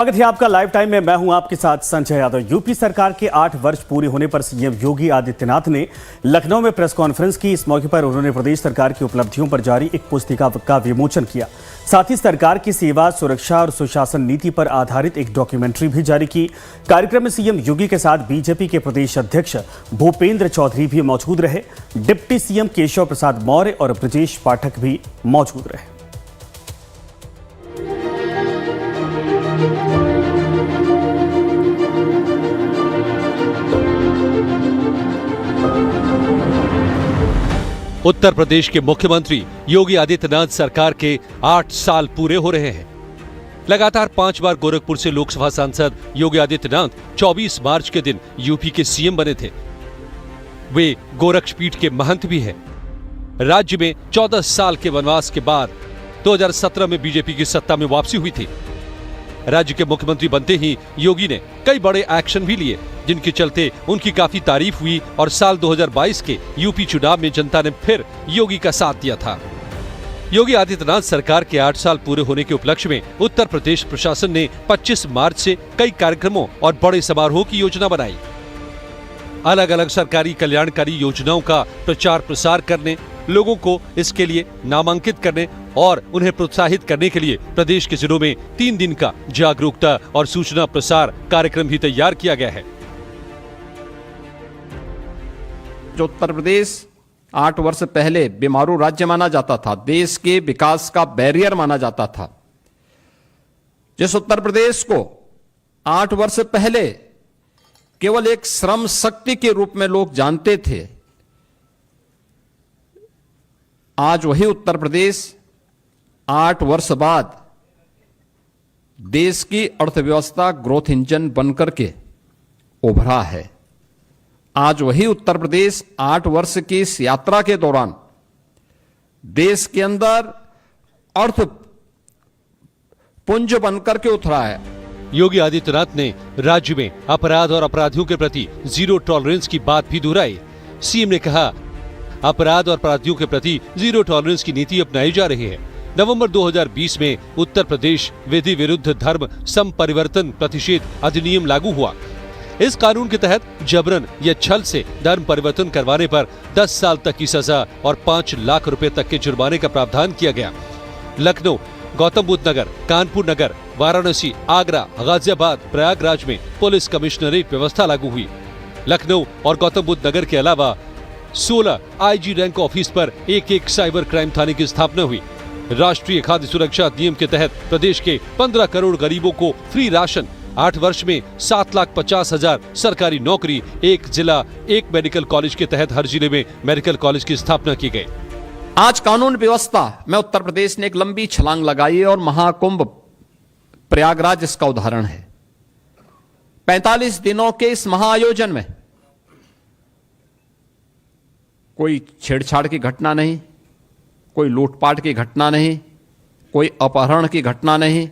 स्वागत है आपका लाइव टाइम में। मैं हूं आपके साथ संजय यादव। यूपी सरकार के 8 वर्ष पूरे होने पर सीएम योगी आदित्यनाथ ने लखनऊ में प्रेस कॉन्फ्रेंस की। इस मौके पर उन्होंने प्रदेश सरकार की उपलब्धियों पर जारी एक पुस्तिका का विमोचन किया। साथ ही सरकार की सेवा, सुरक्षा और सुशासन नीति पर आधारित एक डॉक्यूमेंट्री भी जारी की। कार्यक्रम में सीएम योगी के साथ बीजेपी के प्रदेश अध्यक्ष भूपेंद्र चौधरी भी मौजूद रहे। डिप्टी सीएम केशव प्रसाद मौर्य और ब्रजेश पाठक भी मौजूद रहे। उत्तर प्रदेश के मुख्यमंत्री योगी आदित्यनाथ सरकार के 8 साल पूरे हो रहे हैं। लगातार 5 बार गोरखपुर से लोकसभा सांसद योगी आदित्यनाथ 24 मार्च के दिन यूपी के सीएम बने थे। वे गोरक्षपीठ के महंत भी हैं। राज्य में 14 साल के वनवास के बाद 2017 में बीजेपी की सत्ता में वापसी हुई थी। राज्य के मुख्यमंत्री बनते ही योगी ने कई बड़े एक्शन भी लिए, जिनके चलते उनकी काफी तारीफ हुई और साल 2022 के यूपी चुनाव में जनता ने फिर योगी का साथ दिया था। योगी आदित्यनाथ सरकार के 8 साल पूरे होने के उपलक्ष्य में उत्तर प्रदेश प्रशासन ने 25 मार्च से कई कार्यक्रमों और बड़े समारोह की योजना बनाई। अलग अलग सरकारी कल्याणकारी योजनाओं का प्रचार प्रसार करने, लोगों को इसके लिए नामांकित करने और उन्हें प्रोत्साहित करने के लिए प्रदेश के जिलों में 3 दिन का जागरूकता और सूचना प्रसार कार्यक्रम भी तैयार किया गया है। जो उत्तर प्रदेश 8 वर्ष पहले बीमारू राज्य माना जाता था, देश के विकास का बैरियर माना जाता था, जिस उत्तर प्रदेश को 8 वर्ष पहले केवल एक श्रम शक्ति के रूप में लोग जानते थे, आज वही उत्तर प्रदेश 8 वर्ष बाद देश की अर्थव्यवस्था ग्रोथ इंजन बनकर के उभरा है। आज वही उत्तर प्रदेश 8 वर्ष की इस यात्रा के दौरान देश के अंदर अर्थ पुंज बनकर के उतरा है। योगी आदित्यनाथ ने राज्य में अपराध और अपराधियों के प्रति जीरो टॉलरेंस की बात भी दोहराई। सीएम ने कहा, अपराध और अपराधियों के प्रति जीरो टॉलरेंस की नीति अपनाई जा रही है। नवंबर 2020 में उत्तर प्रदेश विधि विरुद्ध धर्म संपरिवर्तन प्रतिषेध अधिनियम लागू हुआ। इस कानून के तहत जबरन या छल से धर्म परिवर्तन करवाने पर 10 साल तक की सजा और 5 लाख रुपए तक के जुर्माने का प्रावधान किया गया। लखनऊ, गौतम बुद्ध नगर, कानपुर नगर, वाराणसी, आगरा, गाजियाबाद, प्रयागराज में पुलिस कमिश्नरेट व्यवस्था लागू हुई। लखनऊ और गौतम बुद्ध नगर के अलावा 16 आईजी रैंक ऑफिस पर एक साइबर क्राइम थाने की स्थापना हुई। राष्ट्रीय खाद्य सुरक्षा अधिनियम के तहत प्रदेश के 15 करोड़ गरीबों को फ्री राशन, 8 वर्ष में 7,50,000 सरकारी नौकरी, 1 जिला 1 मेडिकल कॉलेज के तहत हर जिले में मेडिकल कॉलेज की स्थापना की गई। आज कानून व्यवस्था में उत्तर प्रदेश ने एक लंबी छलांग लगाई और महाकुंभ प्रयागराज इसका उदाहरण है। 45 दिनों के इस महाआयोजन में कोई छेड़छाड़ की घटना नहीं, कोई लूटपाट की घटना नहीं, कोई अपहरण की घटना नहीं,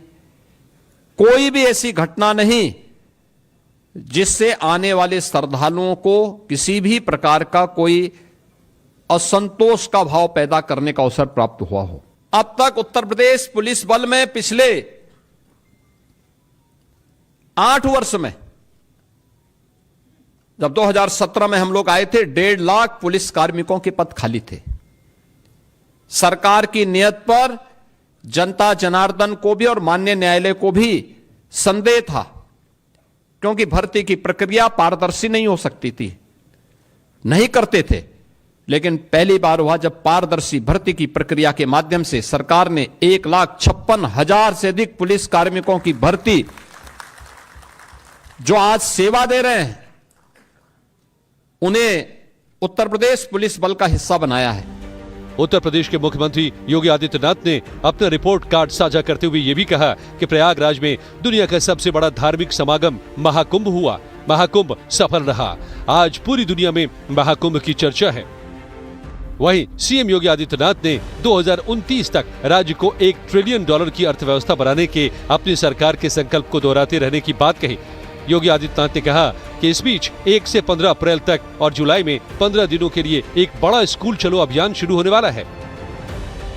कोई भी ऐसी घटना नहीं जिससे आने वाले श्रद्धालुओं को किसी भी प्रकार का कोई असंतोष का भाव पैदा करने का अवसर प्राप्त हुआ हो। अब तक उत्तर प्रदेश पुलिस बल में पिछले 8 वर्ष में, जब 2017 में हम लोग आए थे, 1.5 लाख पुलिस कार्मिकों के पद खाली थे। सरकार की नियत पर जनता जनार्दन को भी और माननीय न्यायालय को भी संदेह था, क्योंकि भर्ती की प्रक्रिया पारदर्शी नहीं हो सकती थी, नहीं करते थे। लेकिन पहली बार हुआ जब पारदर्शी भर्ती की प्रक्रिया के माध्यम से सरकार ने 1,56,000 से अधिक पुलिस कार्मिकों की भर्ती, जो आज सेवा दे रहे हैं, उन्हें उत्तर प्रदेश पुलिस बल का हिस्सा बनाया है। उत्तर प्रदेश के मुख्यमंत्री योगी आदित्यनाथ ने अपना रिपोर्ट कार्ड साझा करते हुए ये भी कहा कि प्रयागराज में दुनिया का सबसे बड़ा धार्मिक समागम महाकुंभ हुआ। महाकुंभ सफल रहा। आज पूरी दुनिया में महाकुंभ की चर्चा है। वहीं सीएम योगी आदित्यनाथ ने 2029 तक राज्य को $1 ट्रिलियन की अर्थव्यवस्था बनाने के अपनी सरकार के संकल्प को दोहराते रहने की बात कही। योगी आदित्यनाथ ने कहा कि इस बीच 1 से 15 अप्रैल तक और जुलाई में 15 दिनों के लिए एक बड़ा स्कूल चलो अभियान शुरू होने वाला है।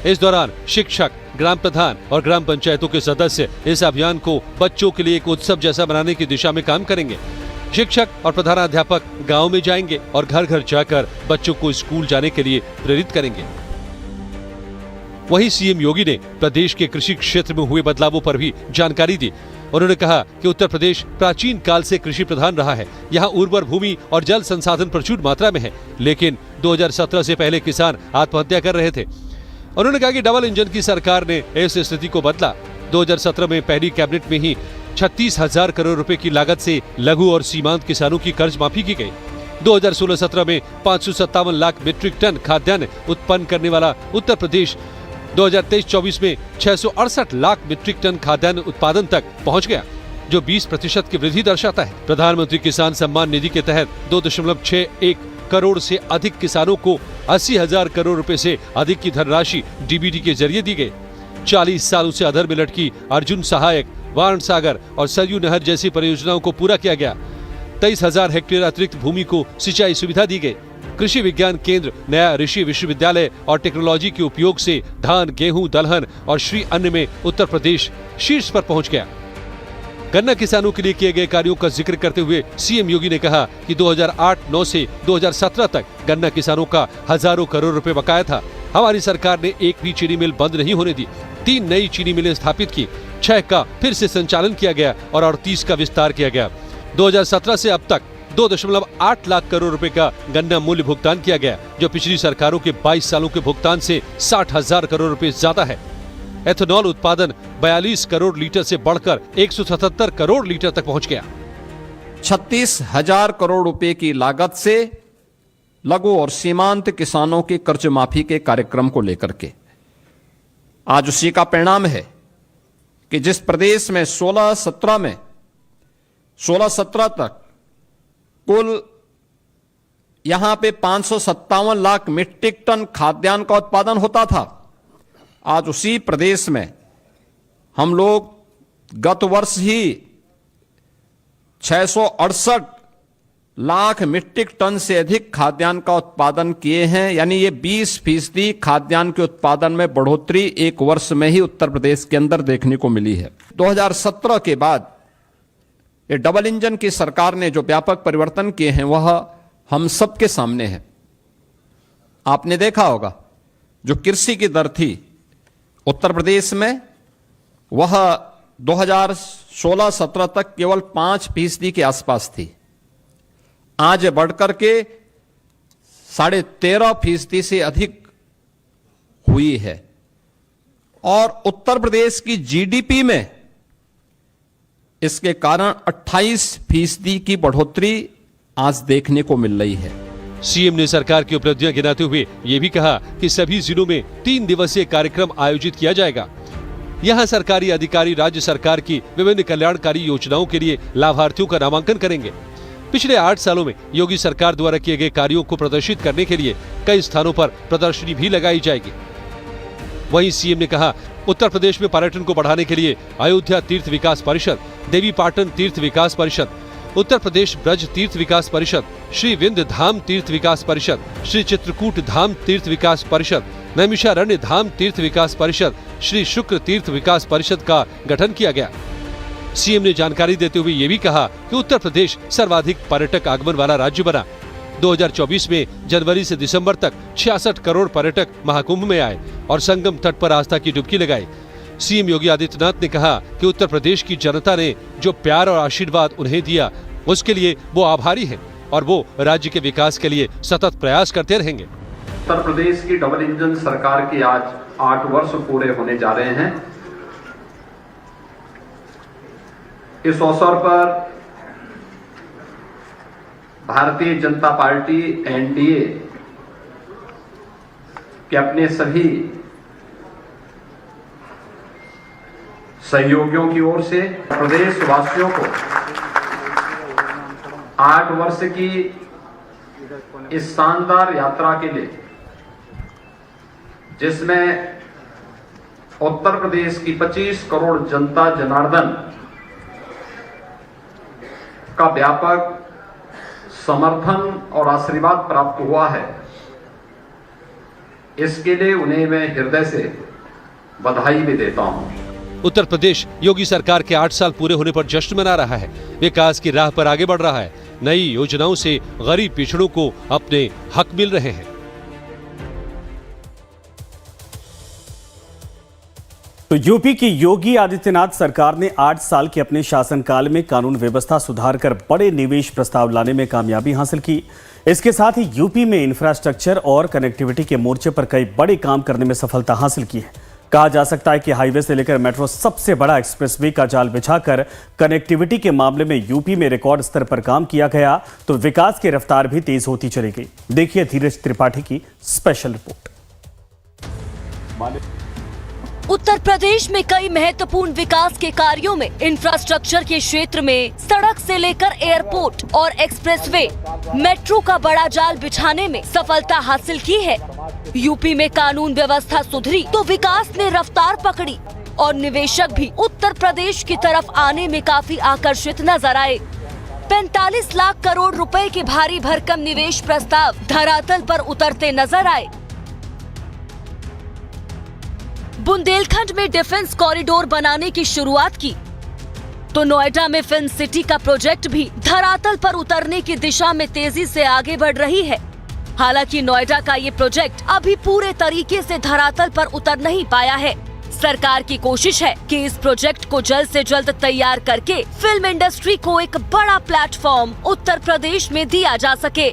इस दौरान शिक्षक, ग्राम प्रधान और ग्राम पंचायतों के सदस्य इस अभियान को बच्चों के लिए एक उत्सव जैसा बनाने की दिशा में काम करेंगे। शिक्षक और प्रधानाध्यापक गांव में जाएंगे और घर घर जाकर बच्चों को स्कूल जाने के लिए प्रेरित करेंगे। वहीं सीएम योगी ने प्रदेश के कृषि क्षेत्र में हुए बदलावों पर भी जानकारी दी। उन्होंने कहा कि उत्तर प्रदेश प्राचीन काल से कृषि प्रधान रहा है। यहाँ उर्वर भूमि और जल संसाधन प्रचुर मात्रा में है, लेकिन 2017 से पहले किसान आत्महत्या कर रहे थे। उन्होंने कहा कि डबल इंजन की सरकार ने इस स्थिति को बदला। 2017 में पहली कैबिनेट में ही 36,000 करोड़ रुपए की लागत से लघु और सीमांत किसानों की कर्ज माफी की गई। 2016-17 में 557 लाख मीट्रिक टन खाद्यान्न उत्पन्न करने वाला उत्तर प्रदेश 2023-24 में 668 लाख मीट्रिक टन खाद्यान्न उत्पादन तक पहुंच गया, जो 20% की वृद्धि दर्शाता है। प्रधानमंत्री किसान सम्मान निधि के तहत 2.61 करोड़ से अधिक किसानों को 80,000 करोड़ रुपए से अधिक की धनराशि डीबीटी के जरिए दी गई। 40 सालों से अधर में लटकी अर्जुन सहायक, वारण सागर और सरयू नहर जैसी परियोजनाओं को पूरा किया गया। 23,000 हेक्टेयर अतिरिक्त भूमि को सिंचाई सुविधा दी गई। कृषि विज्ञान केंद्र, नया ऋषि विश्वविद्यालय और टेक्नोलॉजी के उपयोग से धान, गेहूं, दलहन और श्री अन्न में उत्तर प्रदेश शीर्ष पर पहुंच गया। गन्ना किसानों के लिए किए गए कार्यों का जिक्र करते हुए सीएम योगी ने कहा कि 2008-9 से 2017 तक गन्ना किसानों का हजारों करोड़ रुपए बकाया था। हमारी सरकार ने एक भी चीनी मिल बंद नहीं होने दी। 3 नई चीनी मिलें स्थापित की, 6 का फिर से संचालन किया गया और 38 का विस्तार किया गया। 2017 से अब तक 2.8 लाख करोड़ रुपए का गन्ना मूल्य भुगतान किया गया, जो पिछली सरकारों के 22 सालों के भुगतान से 60,000 करोड़ रुपए ज्यादा है। एथेनॉल उत्पादन 42 करोड़ लीटर से बढ़कर 177 करोड़ लीटर तक पहुंच गया। 36,000 करोड़ रुपए की लागत से लघु और सीमांत किसानों के कर्ज माफी के कार्यक्रम को लेकर के आज उसी का परिणाम है कि जिस प्रदेश में 16-17 तक कुल यहां पे 557 लाख मीट्रिक टन खाद्यान्न का उत्पादन होता था, आज उसी प्रदेश में हम लोग गत वर्ष ही 668 लाख मीट्रिक टन से अधिक खाद्यान्न का उत्पादन किए हैं। यानी ये 20% खाद्यान्न के उत्पादन में बढ़ोतरी एक वर्ष में ही उत्तर प्रदेश के अंदर देखने को मिली है। 2017 के बाद ये डबल इंजन की सरकार ने जो व्यापक परिवर्तन किए हैं वह हम सबके सामने है। आपने देखा होगा जो कृषि की दर थी उत्तर प्रदेश में वह 2016-17 तक केवल 5% के आसपास थी, आज बढ़कर के 13.5% से अधिक हुई है। और उत्तर प्रदेश की जीडीपी में इसके कारण 28% की बढ़ोतरी आज देखने को मिल रही है। सीएम ने सरकार की उपलब्धियां गिनाते हुए ये भी कहा कि सभी जिलों में 3 दिवसीय कार्यक्रम आयोजित किया जाएगा। यहां सरकारी अधिकारी राज्य सरकार की विभिन्न कल्याणकारी योजनाओं के लिए लाभार्थियों का नामांकन करेंगे। पिछले 8 सालों में योगी सरकार द्वारा किए गए कार्यों को प्रदर्शित करने के लिए कई स्थानों पर प्रदर्शनी भी लगाई जाएगी। वहीं सीएम ने कहा, उत्तर प्रदेश में पर्यटन को बढ़ाने के लिए अयोध्या तीर्थ विकास परिषद, देवी पाटन तीर्थ विकास परिषद, उत्तर प्रदेश ब्रज तीर्थ विकास परिषद, श्री विंध्य धाम तीर्थ विकास परिषद, श्री चित्रकूट धाम तीर्थ विकास परिषद, नैमिषारण्य धाम तीर्थ विकास परिषद, श्री शुक्र तीर्थ विकास परिषद का गठन किया गया। सीएम ने जानकारी देते हुए ये भी कहा कि उत्तर प्रदेश सर्वाधिक पर्यटक आगमन वाला राज्य बना। 2024 में जनवरी से दिसंबर तक 66 करोड़ पर्यटक महाकुंभ में आए और संगम तट पर आस्था की डुबकी लगाई। सीएम योगी आदित्यनाथ ने कहा कि उत्तर प्रदेश की जनता ने जो प्यार और आशीर्वाद उन्हें दिया उसके लिए वो आभारी हैं और वो राज्य के विकास के लिए सतत प्रयास करते रहेंगे। उत्तर प्रदेश की डबल इंजन सरकार के आज 8 वर्ष पूरे होने जा रहे हैं। इस अवसर पर भारतीय जनता पार्टी एनडीए के अपने सभी सहयोगियों की ओर से प्रदेशवासियों को 8 वर्ष की इस शानदार यात्रा के लिए, जिसमें उत्तर प्रदेश की 25 करोड़ जनता जनार्दन का व्यापक समर्थन और आशीर्वाद प्राप्त हुआ है, इसके लिए उन्हें मैं हृदय से बधाई भी देता हूं। उत्तर प्रदेश योगी सरकार के 8 साल पूरे होने पर जश्न मना रहा है। विकास की राह पर आगे बढ़ रहा है। नई योजनाओं से गरीब पिछड़ों को अपने हक मिल रहे हैं। तो यूपी की योगी आदित्यनाथ सरकार ने 8 साल के अपने शासनकाल में कानून व्यवस्था सुधार कर बड़े निवेश प्रस्ताव लाने में कामयाबी हासिल की। इसके साथ ही यूपी में इंफ्रास्ट्रक्चर और कनेक्टिविटी के मोर्चे पर कई बड़े काम करने में सफलता हासिल की है। कहा जा सकता है कि हाईवे से लेकर मेट्रो सबसे बड़ा एक्सप्रेसवे का जाल बिछाकर कनेक्टिविटी के मामले में यूपी में रिकॉर्ड स्तर पर काम किया गया, तो विकास की रफ्तार भी तेज होती चली गई। देखिए धीरज त्रिपाठी की स्पेशल रिपोर्ट। उत्तर प्रदेश में कई महत्वपूर्ण विकास के कार्यों में इंफ्रास्ट्रक्चर के क्षेत्र में सड़क से लेकर एयरपोर्ट और एक्सप्रेसवे, मेट्रो का बड़ा जाल बिछाने में सफलता हासिल की है। यूपी में कानून व्यवस्था सुधरी तो विकास ने रफ्तार पकड़ी और निवेशक भी उत्तर प्रदेश की तरफ आने में काफी आकर्षित नजर आए। 45 लाख करोड़ रुपए के भारी भरकम निवेश प्रस्ताव धरातल पर उतरते नजर आए। बुंदेलखंड में डिफेंस कॉरिडोर बनाने की शुरुआत की तो नोएडा में फिल्म सिटी का प्रोजेक्ट भी धरातल पर उतरने की दिशा में तेजी से आगे बढ़ रही है। हालांकि नोएडा का ये प्रोजेक्ट अभी पूरे तरीके से धरातल पर उतर नहीं पाया है। सरकार की कोशिश है कि इस प्रोजेक्ट को जल्द से जल्द तैयार करके फिल्म इंडस्ट्री को एक बड़ा प्लेटफॉर्म उत्तर प्रदेश में दिया जा सके।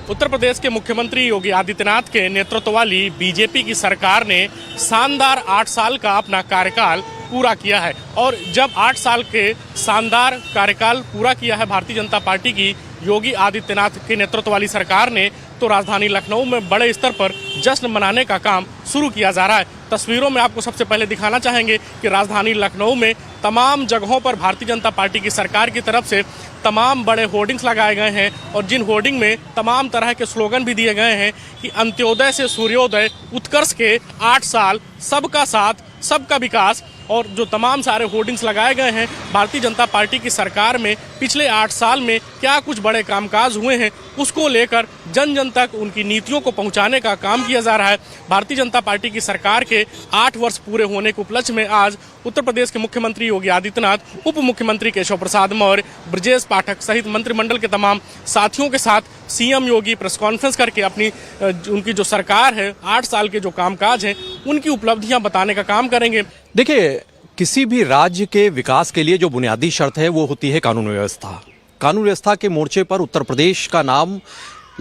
उत्तर प्रदेश के मुख्यमंत्री योगी आदित्यनाथ के नेतृत्व वाली बीजेपी की सरकार ने शानदार 8 साल का अपना कार्यकाल पूरा किया है और जब 8 साल के शानदार कार्यकाल पूरा किया है भारतीय जनता पार्टी की योगी आदित्यनाथ के नेतृत्व वाली सरकार ने, तो राजधानी लखनऊ में बड़े स्तर पर जश्न मनाने का काम शुरू किया जा रहा है। तस्वीरों में आपको सबसे पहले दिखाना चाहेंगे कि राजधानी लखनऊ में तमाम जगहों पर भारतीय जनता पार्टी की सरकार की तरफ से तमाम बड़े होर्डिंग्स लगाए गए हैं और जिन होर्डिंग में तमाम तरह के स्लोगन भी दिए गए हैं कि अंत्योदय से सूर्योदय, उत्कर्ष के 8 साल, सबका साथ, सबका विकास। और जो तमाम सारे होर्डिंग्स लगाए गए हैं भारतीय जनता पार्टी की सरकार में पिछले 8 साल में क्या कुछ बड़े कामकाज हुए हैं, उसको लेकर जन जन तक उनकी नीतियों को पहुंचाने का काम किया जा रहा है। भारतीय जनता पार्टी की सरकार के 8 वर्ष पूरे होने के उपलक्ष्य में आज उत्तर प्रदेश के मुख्यमंत्री योगी आदित्यनाथ, उप मुख्यमंत्री केशव प्रसाद मौर्य, ब्रजेश पाठक सहित मंत्रिमंडल के तमाम साथियों के साथ सीएम योगी प्रेस कॉन्फ्रेंस करके अपनी उनकी जो सरकार है 8 साल के जो कामकाज हैं उनकी उपलब्धियां बताने का काम करेंगे। देखिए, किसी भी राज्य के विकास के लिए जो बुनियादी शर्त है वो होती है कानून व्यवस्था। कानून व्यवस्था के मोर्चे पर उत्तर प्रदेश का नाम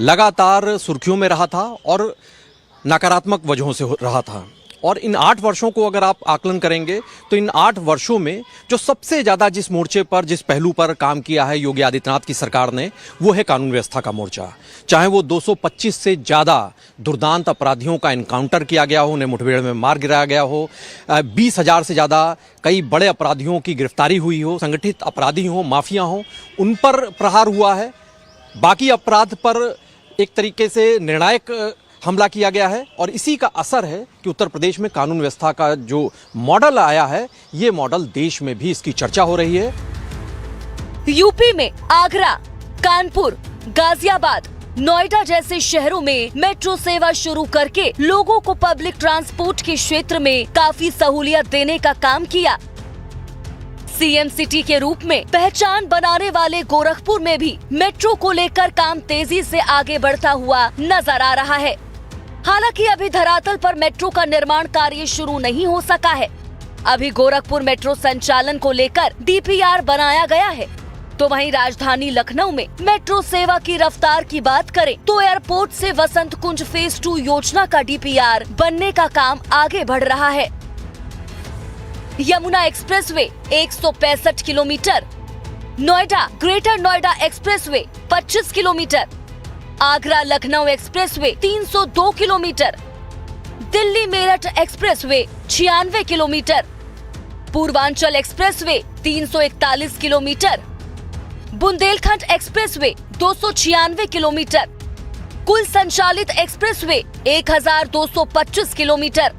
लगातार सुर्खियों में रहा था और नकारात्मक वजहों से रहा था। और इन 8 वर्षों को अगर आप आकलन करेंगे तो इन 8 वर्षों में जो सबसे ज़्यादा जिस मोर्चे पर, जिस पहलू पर काम किया है योगी आदित्यनाथ की सरकार ने, वो है कानून व्यवस्था का मोर्चा। चाहे वो 225 से ज़्यादा दुर्दांत अपराधियों का इनकाउंटर किया गया हो, उन्हें मुठभेड़ में मार गिराया गया हो, 20,000 से ज़्यादा कई बड़े अपराधियों की गिरफ्तारी हुई हो, संगठित अपराधी हों, माफिया हों, उन पर प्रहार हुआ है। बाकी अपराध पर एक तरीके से निर्णायक हमला किया गया है और इसी का असर है कि उत्तर प्रदेश में कानून व्यवस्था का जो मॉडल आया है, ये मॉडल देश में भी इसकी चर्चा हो रही है। यूपी में आगरा, कानपुर, गाजियाबाद, नोएडा जैसे शहरों में मेट्रो सेवा शुरू करके लोगों को पब्लिक ट्रांसपोर्ट के क्षेत्र में काफी सहूलियत देने का काम किया। सीएम सिटी के रूप में पहचान बनाने वाले गोरखपुर में भी मेट्रो को लेकर काम तेजी से आगे बढ़ता हुआ नजर आ रहा है। हालांकि अभी धरातल पर मेट्रो का निर्माण कार्य शुरू नहीं हो सका है। अभी गोरखपुर मेट्रो संचालन को लेकर डीपीआर बनाया गया है, तो वहीं राजधानी लखनऊ में मेट्रो सेवा की रफ्तार की बात करें तो एयरपोर्ट से वसंत कुंज फेज 2 योजना का डीपीआर बनने का काम आगे बढ़ रहा है। Yamuna expressway 165 kilometre, Noida greater Noida expressway 25 kilometre, Agra Lucknow expressway 302 kilometre, Delhi Meerut expressway 96 kilometre, Purvanchal expressway 341 kilometre, Bundelkhand expressway 296 kilometre, कुल संचालित एक्सप्रेसवे 1225 किलोमीटर।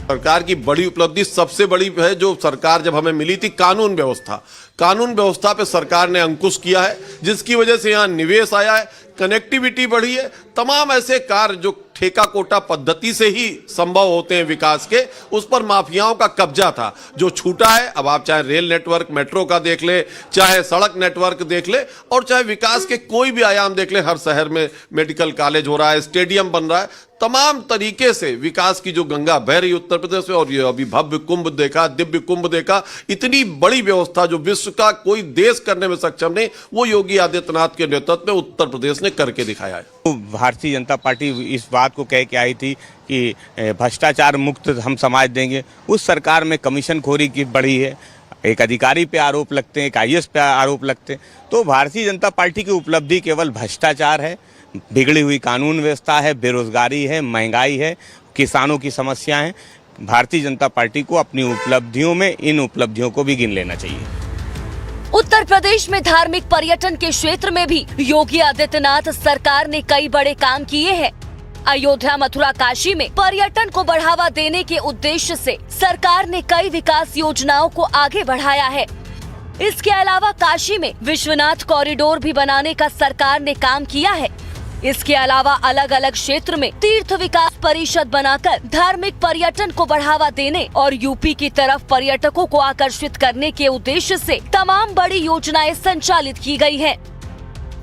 सरकार की बड़ी उपलब्धि सबसे बड़ी है जो सरकार जब हमें मिली थी, कानून व्यवस्था। कानून व्यवस्था पे सरकार ने अंकुश किया है, जिसकी वजह से यहाँ निवेश आया है, कनेक्टिविटी बढ़ी है। तमाम ऐसे कार्य जो ठेका कोटा पद्धति से ही संभव होते हैं विकास के, उस पर माफियाओं का कब्जा था, जो छूटा है। अब आप चाहे रेल नेटवर्क मेट्रो का देख ले, चाहे सड़क नेटवर्क देख ले, और चाहे विकास के कोई भी आयाम देख ले, हर शहर में मेडिकल कॉलेज हो रहा है, स्टेडियम बन रहा है। तमाम तरीके से विकास की जो गंगा बह रही उत्तर प्रदेश में, और ये अभी भव्य कुंभ देखा, दिव्य कुंभ देखा, इतनी बड़ी व्यवस्था जो विश्व का कोई देश करने में सक्षम नहीं, वो योगी आदित्यनाथ के नेतृत्व में उत्तर प्रदेश ने करके दिखाया है। तो भारतीय जनता पार्टी इस बात को कह के आई थी कि भ्रष्टाचार मुक्त हम समाज देंगे। उस सरकार में कमीशनखोरी की बढ़ी है, एक अधिकारी पे आरोप लगते हैं, एक आईएएस पे आरोप लगते हैं। तो भारतीय जनता पार्टी की उपलब्धि केवल भ्रष्टाचार है, बिगड़ी हुई कानून व्यवस्था है, बेरोजगारी है, महंगाई है, किसानों की समस्या है। भारतीय जनता पार्टी को अपनी उपलब्धियों में इन उपलब्धियों को भी गिन लेना चाहिए। उत्तर प्रदेश में धार्मिक पर्यटन के क्षेत्र में भी योगी आदित्यनाथ सरकार ने कई बड़े काम किए हैं। अयोध्या, मथुरा, काशी में पर्यटन को बढ़ावा देने के उद्देश्य से सरकार ने कई विकास योजनाओं को आगे बढ़ाया है। इसके अलावा काशी में विश्वनाथ कॉरिडोर भी बनाने का सरकार ने काम किया है। इसके अलावा अलग अलग क्षेत्र में तीर्थ विकास परिषद बनाकर धार्मिक पर्यटन को बढ़ावा देने और यूपी की तरफ पर्यटकों को आकर्षित करने के उद्देश्य से तमाम बड़ी योजनाएं संचालित की गई हैं।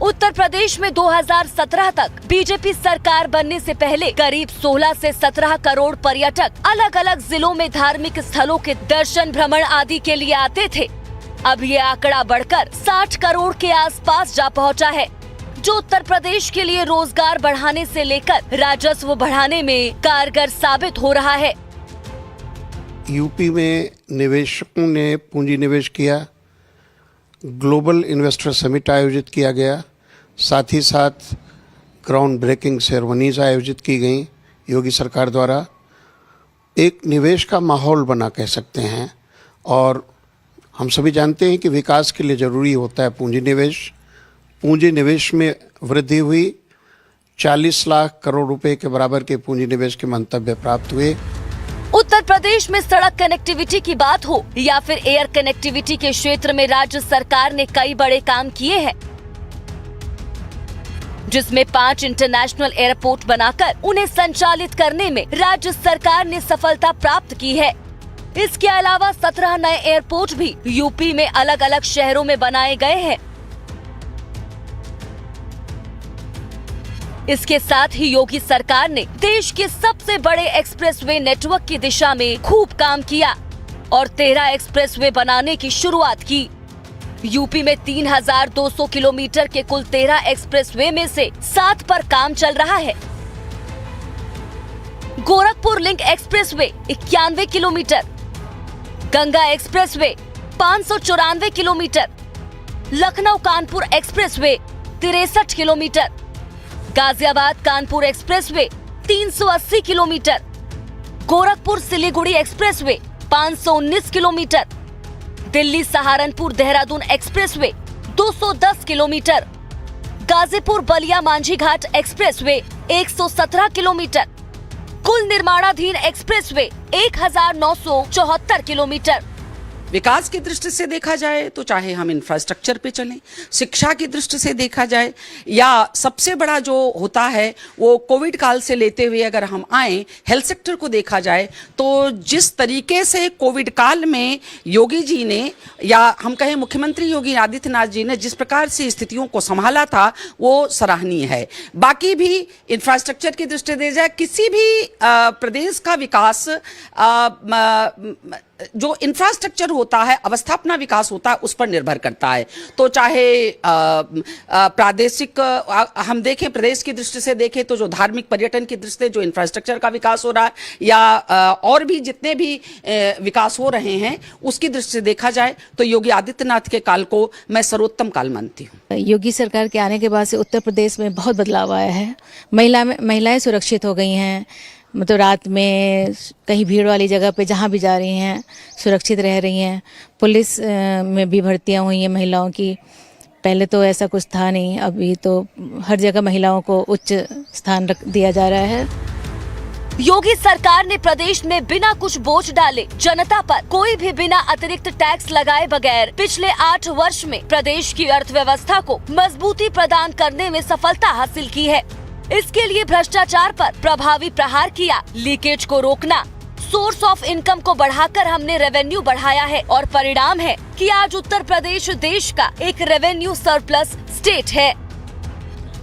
उत्तर प्रदेश में 2017 तक बीजेपी सरकार बनने से पहले करीब 16 से 17 करोड़ पर्यटक अलग अलग जिलों में धार्मिक स्थलों के दर्शन, भ्रमण आदि के लिए आते थे। अब ये आंकड़ा बढ़कर 60 करोड़ के आसपास जा पहुंचा है, जो उत्तर प्रदेश के लिए रोजगार बढ़ाने से लेकर राजस्व बढ़ाने में कारगर साबित हो रहा है। यूपी में निवेशकों ने पूंजी निवेश किया, ग्लोबल इन्वेस्टर समिट आयोजित किया गया, साथ ही साथ ग्राउंड ब्रेकिंग सेरेमनीज आयोजित की गई योगी सरकार द्वारा। एक निवेश का माहौल बना कह सकते हैं, और हम सभी जानते हैं कि विकास के लिए ज़रूरी होता है पूंजी निवेश। पूंजी निवेश में वृद्धि हुई, 40 लाख करोड़ रुपए के बराबर के पूंजी निवेश के मंतव्य प्राप्त हुए। उत्तर प्रदेश में सड़क कनेक्टिविटी की बात हो या फिर एयर कनेक्टिविटी के क्षेत्र में राज्य सरकार ने कई बड़े काम किए हैं, जिसमें 5 इंटरनेशनल एयरपोर्ट बनाकर उन्हें संचालित करने में राज्य सरकार ने सफलता प्राप्त की है। इसके अलावा 17 नए एयरपोर्ट भी यूपी में अलग अलग शहरों में बनाए गए हैं। इसके साथ ही योगी सरकार ने देश के सबसे बड़े एक्सप्रेसवे नेटवर्क की दिशा में खूब काम किया और 13 एक्सप्रेसवे बनाने की शुरुआत की। यूपी में 3200 किलोमीटर के कुल 13 एक्सप्रेसवे में से 7 पर काम चल रहा है। Gorakhpur link expressway 91 kilometre, Ganga expressway 594 kilometre, Lucknow Kanpur expressway 63 kilometre, Ghaziabad Kanpur expressway 380 kilometre, Gorakhpur Siliguri expressway 519 kilometre, Delhi Saharanpur Dehradun expressway 210 kilometre, Ghazipur Ballia Manjhi Ghat expressway 117 kilometre, कुल निर्माणाधीन एक्सप्रेसवे 1974 किलोमीटर। विकास की दृष्टि से देखा जाए तो चाहे हम इंफ्रास्ट्रक्चर पे चलें, शिक्षा की दृष्टि से देखा जाए, या सबसे बड़ा जो होता है वो कोविड काल से लेते हुए अगर हम आए हेल्थ सेक्टर को देखा जाए, तो जिस तरीके से कोविड काल में योगी जी ने, या हम कहें मुख्यमंत्री योगी आदित्यनाथ जी ने जिस प्रकार से स्थितियों को संभाला था, वो सराहनीय है। बाकी भी इंफ्रास्ट्रक्चर की दृष्टि दे जाए, किसी भी प्रदेश का विकास जो इंफ्रास्ट्रक्चर होता है, अवस्थापना विकास होता है, उस पर निर्भर करता है। तो चाहे प्रादेशिक हम देखें, प्रदेश की दृष्टि से देखें तो जो धार्मिक पर्यटन की दृष्टि से जो इंफ्रास्ट्रक्चर का विकास हो रहा है, या और भी जितने भी विकास हो रहे हैं उसकी दृष्टि से देखा जाए, तो योगी आदित्यनाथ के काल को मैं सर्वोत्तम काल मानती हूँ। योगी सरकार के आने के बाद से उत्तर प्रदेश में बहुत बदलाव आया है। महिलाएं सुरक्षित हो गई हैं, मतलब रात में कहीं भीड़ वाली जगह पे जहाँ भी जा रही हैं सुरक्षित रह रही हैं। पुलिस में भी भर्तियाँ हुई हैं महिलाओं की, पहले तो ऐसा कुछ था नहीं, अभी तो हर जगह महिलाओं को उच्च स्थान दिया जा रहा है। योगी सरकार ने प्रदेश में बिना कुछ बोझ डाले जनता पर कोई भी बिना अतिरिक्त टैक्स लगाए बगैर पिछले 8 वर्ष में प्रदेश की अर्थव्यवस्था को मजबूती प्रदान करने में सफलता हासिल की है। इसके लिए भ्रष्टाचार पर प्रभावी प्रहार किया, लीकेज को रोकना, सोर्स ऑफ इनकम को बढ़ाकर हमने रेवेन्यू बढ़ाया है और परिणाम है कि आज उत्तर प्रदेश देश का एक रेवेन्यू सरप्लस स्टेट है।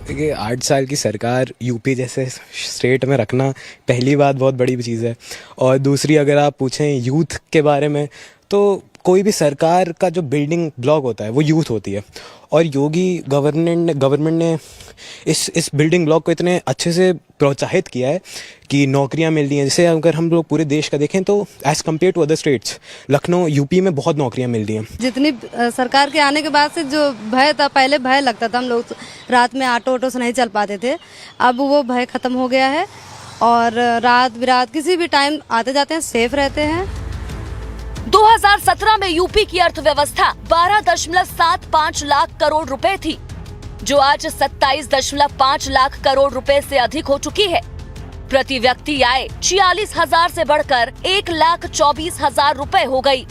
देखिए 8 साल की सरकार यूपी जैसे स्टेट में रखना पहली बात बहुत बड़ी चीज़ है। और दूसरी अगर आप पूछें यूथ के बारे में, तो कोई भी सरकार का जो बिल्डिंग ब्लॉक होता है वो यूथ होती है। और योगी गवर्नमेंट ने इस बिल्डिंग ब्लॉक को इतने अच्छे से प्रोत्साहित किया है कि नौकरियां मिल रही हैं। जैसे अगर हम लोग पूरे देश का देखें तो as compare to other states, Lucknow UP में बहुत नौकरियां मिल रही हैं। जितनी सरकार के आने के बाद से जो भय था, पहले भय लगता था, हम लोग रात में ऑटो से नहीं चल पाते थे, अब वो भय खत्म हो गया है और रात बिरात किसी भी टाइम आते जाते हैं, सेफ रहते हैं। 2017 में यूपी की अर्थव्यवस्था 12.75 लाख करोड़ रुपए थी, जो आज 27.5 लाख करोड़ रुपए से अधिक हो चुकी है। प्रति व्यक्ति आय 46,000 से बढ़कर 1,24,000 रुपए हो गई।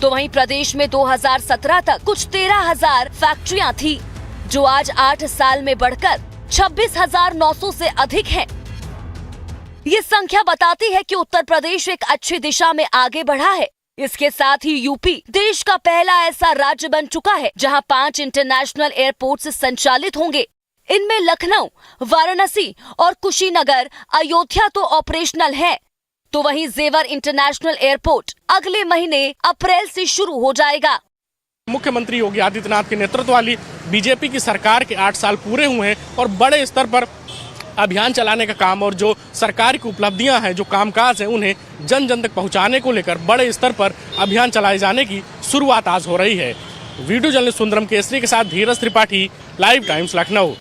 तो वहीं प्रदेश में 2017 तक कुछ 13,000 फैक्ट्रियां थी, जो आज 8 साल में बढ़कर 26,900 से अधिक हैं। ये संख्या बताती है कि उत्तर प्रदेश एक अच्छी दिशा में आगे बढ़ा है। इसके साथ ही यूपी देश का पहला ऐसा राज्य बन चुका है जहां 5 इंटरनेशनल एयरपोर्ट संचालित होंगे। इनमें लखनऊ, वाराणसी और कुशीनगर, अयोध्या तो ऑपरेशनल है, तो वहीं जेवर इंटरनेशनल एयरपोर्ट अगले महीने अप्रैल से शुरू हो जाएगा। मुख्यमंत्री योगी आदित्यनाथ के नेतृत्व वाली बीजेपी की सरकार के 8 साल पूरे हुए हैं और बड़े स्तर पर अभियान चलाने का काम और जो सरकार की उपलब्धियां हैं, जो कामकाज हैं, उन्हें जन जन तक पहुंचाने को लेकर बड़े स्तर पर अभियान चलाए जाने की शुरुआत आज हो रही है। वीडियो जर्नलिस्ट सुंदरम केसरी के साथ धीरज त्रिपाठी, लाइव टाइम्स लखनऊ।